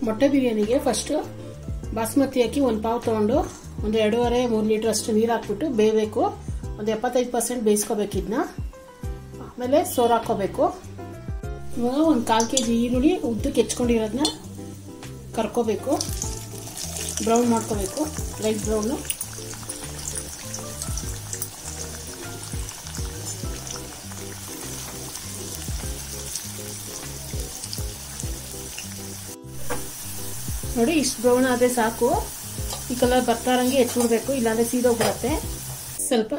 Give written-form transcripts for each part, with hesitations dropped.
ಮೊಟ್ಟೆ ಬಿರಿಯಾನಿಗೆ ಫಸ್ಟ್ ಬಾಸ್ಮತಿ ಅಕ್ಕಿ ಒಂದು ಪಾವು ತಗೊಂಡು ಒಂದು 2.5-3 ಲೀಟರ್ ಅಷ್ಟು ನೀರು ಹಾಕ್ಬಿಟ್ಟು ಬೇಯಬೇಕು. ಒಂದು 75% ಬೇಯಿಸ್ಕೋಬೇಕು. ಇದನ್ನ ಆಮೇಲೆ ಸೋರ್ ಹಾಕೋಬೇಕು. ಇವಾಗ ಒಂದು 1/4 kg ಈರುಳ್ಳಿ ಉದ್ದಕ್ಕೆ ಹೆಚ್ಕೊಂಡಿರೋದನ್ನ ಕರ್ಕೋಬೇಕು. ಬ್ರೌನ್ ಮಾಡ್ಕೋಬೇಕು, ಲೈಟ್ ಬ್ರೌನು. ನೋಡಿ ಇಷ್ಟು ಬ್ರೌನ್ ಆದರೆ ಸಾಕು. ಈ ಕಲರ್ ಬರ್ತಾರಂಗೆ ಎತ್ಬಿಡ್ಬೇಕು, ಇಲ್ಲಾಂದ್ರೆ ಸೀದೋಗ್ಬಿಡತ್ತೆ. ಸ್ವಲ್ಪ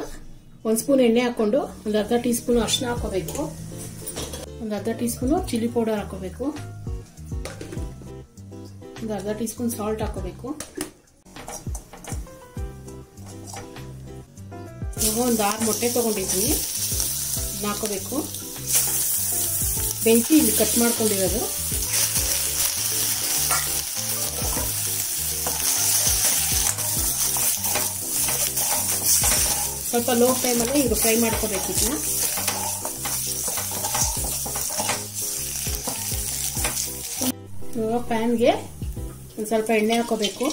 1 ಸ್ಪೂನ್ ಎಣ್ಣೆ ಹಾಕೊಂಡು ಒಂದು ಅರ್ಧ ಟೀ ಸ್ಪೂನ್ ಅರಿಶಿನ ಹಾಕೋಬೇಕು. ಒಂದು ಅರ್ಧ ಟೀ ಸ್ಪೂನ್ ಚಿಲ್ಲಿ ಪೌಡರ್ ಹಾಕೋಬೇಕು. ಒಂದು ಅರ್ಧ ಟೀ ಸ್ಪೂನ್ ಸಾಲ್ಟ್ ಹಾಕೋಬೇಕು. ಇವಾಗ ಒಂದು 6 ಮೊಟ್ಟೆ ತಗೊಂಡಿದ್ದೀನಿ, ಇದನ್ನ ಹಾಕೋಬೇಕು. ಬೇಯಿಸಿ ಇಲ್ಲಿ ಕಟ್ ಮಾಡ್ಕೊಂಡಿರೋದು. ಸ್ವಲ್ಪ ಲೋ ಫ್ಲೇಮಲ್ಲಿ ಇದು ಫ್ರೈ ಮಾಡ್ಕೋಬೇಕು. ಇದನ್ನ ಇವಾಗ ಪ್ಯಾನ್ಗೆ ಒಂದು ಸ್ವಲ್ಪ ಎಣ್ಣೆ ಹಾಕೋಬೇಕು.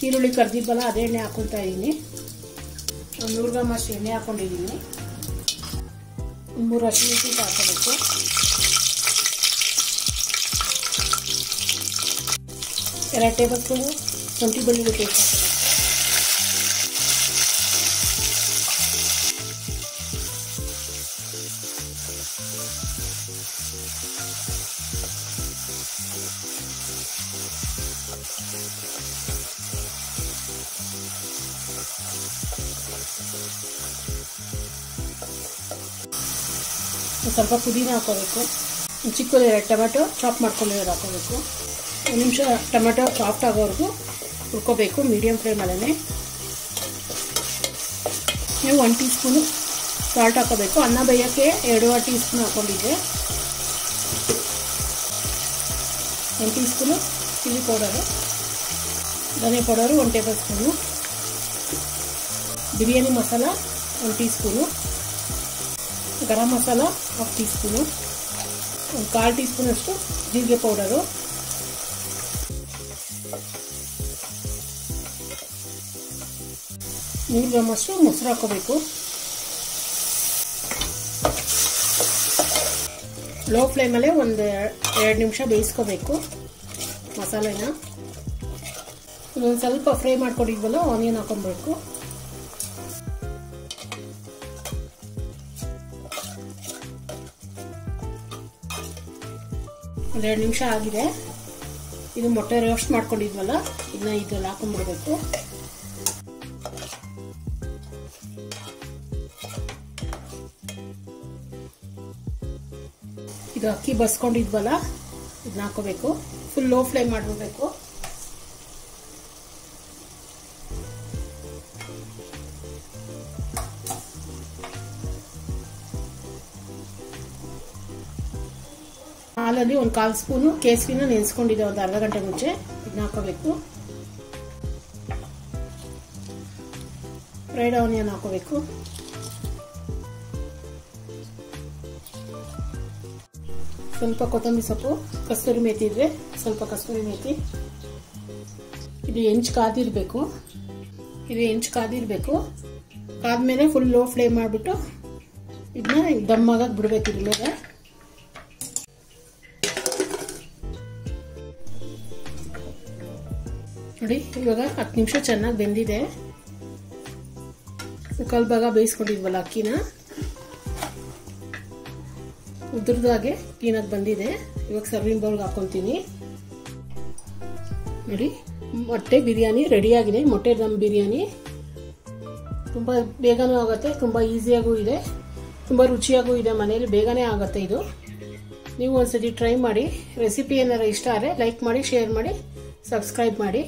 ಈರುಳ್ಳಿ ಕರ್ದಿದ್ದಲ್ಲ ಅದೇ ಎಣ್ಣೆ ಹಾಕೊಳ್ತಾ ಇದ್ದೀನಿ. ಒಂದು 100 ಗ್ರಾಮ್ ಅಷ್ಟು ಎಣ್ಣೆ ಹಾಕೊಂಡಿದ್ದೀನಿ. 3 ಹಸಿಮೆಣಸಿನಕಾಯಿ ಹಾಕೋಬೇಕು. 2 ಟೇಬಲ್ ಸ್ಪೂನು ಶುಂಠಿ ಬೆಳ್ಳುಳ್ಳಿ ಪೇಸ್ಟ್ ಹಾಕೋಬೇಕು. ಸ್ವಲ್ಪ ಪುದೀನ ಹಾಕೋಬೇಕು. ಚಿಕ್ಕದು 2 ಟೊಮೆಟೊ ಚಾಪ್ ಮಾಡ್ಕೊಂಡಿರೋದು ಹಾಕೋಬೇಕು. 1 ನಿಮಿಷ ಟೊಮೆಟೊ ಸಾಫ್ಟ್ ಆಗೋವರೆಗೂ ಹುರ್ಕೋಬೇಕು ಮೀಡಿಯಂ ಫ್ಲೇಮಲ್ಲೇ. ನೀವು 1 ಟೀ ಸ್ಪೂನು ಸಾಲ್ಟ್ ಹಾಕೋಬೇಕು. ಅನ್ನ ಬೇಯೋಕ್ಕೆ 2.5 ಟೀ ಸ್ಪೂನ್ ಹಾಕೊಂಡಿದ್ದೆ. 1 ಟೀ ಸ್ಪೂನು ಚಿಲ್ಲಿ ಪೌಡರು, ಧನಿಯಾ powder 1 tablespoon, biryani masala 1 teaspoon, garam masala 1/2 teaspoon, ಒಂದು 1/4 ಟೀ ಸ್ಪೂನ್ ಅಷ್ಟು ಜೀರಿಗೆ ಪೌಡರು, ನೂರು ಗ್ರಾಮ್ ಅಷ್ಟು ಮೊಸರು ಹಾಕೋಬೇಕು. ಲೋ ಫ್ಲೇಮಲ್ಲೇ ಒಂದು 2 ನಿಮಿಷ ಬೇಯಿಸ್ಕೋಬೇಕು ಮಸಾಲೆನ. ಇನ್ನೊಂದು ಸ್ವಲ್ಪ ಫ್ರೈ ಮಾಡ್ಕೊಂಡಿದ್ವಲ್ಲ ಆನಿಯನ್ ಹಾಕೊಬೇಕು. ಒಂದು 2 ನಿಮಿಷ ಆಗಿದೆ. ಇದು ಮೊಟ್ಟೆ ರೋಸ್ಟ್ ಮಾಡ್ಕೊಂಡಿದ್ವಲ್ಲ ಇದನ್ನ ಇದ್ರಲ್ಲಿ ಹಾಕೊಂಡ್ಬಿಡ್ಬೇಕು. ಇದು ಅಕ್ಕಿ ಬಸ್ಕೊಂಡಿದ್ವಲ್ಲ ಇದನ್ನ ಹಾಕೋಬೇಕು. ಫುಲ್ ಲೋ ಫ್ಲೇಮ್ ಮಾಡ್ಬಿಡ್ಬೇಕು. ಹಾಲಲ್ಲಿ ಒಂದು 1/4 ಸ್ಪೂನು ಕೇಸರಿನ ನೆನೆಸ್ಕೊಂಡಿದ್ದೆ ಒಂದು ಅರ್ಧ ಗಂಟೆ ಮುಂಚೆ. ಇದನ್ನ ಹಾಕೋಬೇಕು. ಫ್ರೈಡ್ ಆನಿಯನ್ ಹಾಕೋಬೇಕು. ಸ್ವಲ್ಪ ಕೊತ್ತಂಬರಿ ಸೊಪ್ಪು, ಕಸ್ತೂರಿ ಮೇಥಿ ಇದ್ರೆ ಸ್ವಲ್ಪ ಕಸ್ತೂರಿ ಮೇಥಿ. ಇದು ಹೆಂಚು ಕಾದಿರಬೇಕು. ಕಾದ್ಮೇಲೆ ಫುಲ್ ಲೋ ಫ್ಲೇಮ್ ಮಾಡಿಬಿಟ್ಟು ಇದನ್ನ ದಮ್ಮಾಗಕ್ಕೆ ಬಿಡಬೇಕು. ಇದ್ರ ಮೇಲೆ ನೋಡಿ ಇವಾಗ 10 ನಿಮಿಷ ಚೆನ್ನಾಗಿ ಬೆಂದಿದೆ. ಕಾಲ್ ಭಾಗ ಬೇಯಿಸ್ಕೊಂಡಿದ್ವಲ್ಲ ಅಕ್ಕಿನ ಉದ್ರದಾಗೆ ಕ್ಲೀನಾಗಿ ಬಂದಿದೆ. ಇವಾಗ ಸರ್ವಿಂಗ್ ಬೌಲ್ಗೆ ಹಾಕೊತೀನಿ. ನೋಡಿ ಮೊಟ್ಟೆ ಬಿರಿಯಾನಿ ರೆಡಿ ಆಗಿದೆ. ಮೊಟ್ಟೆ ದಮ್ ಬಿರಿಯಾನಿ ತುಂಬ ಬೇಗನೂ ಆಗುತ್ತೆ, ತುಂಬ ಈಸಿಯಾಗೂ ಇದೆ, ತುಂಬ ರುಚಿಯಾಗೂ ಇದೆ. ಮನೇಲಿ ಬೇಗನೆ ಆಗುತ್ತೆ ಇದು. ನೀವು ಒಂದ್ಸತಿ ಟ್ರೈ ಮಾಡಿ. ರೆಸಿಪಿ ಏನಾರ ಇಷ್ಟ ಆದರೆ ಲೈಕ್ ಮಾಡಿ, ಶೇರ್ ಮಾಡಿ, ಸಬ್ಸ್ಕ್ರೈಬ್ ಮಾಡಿ.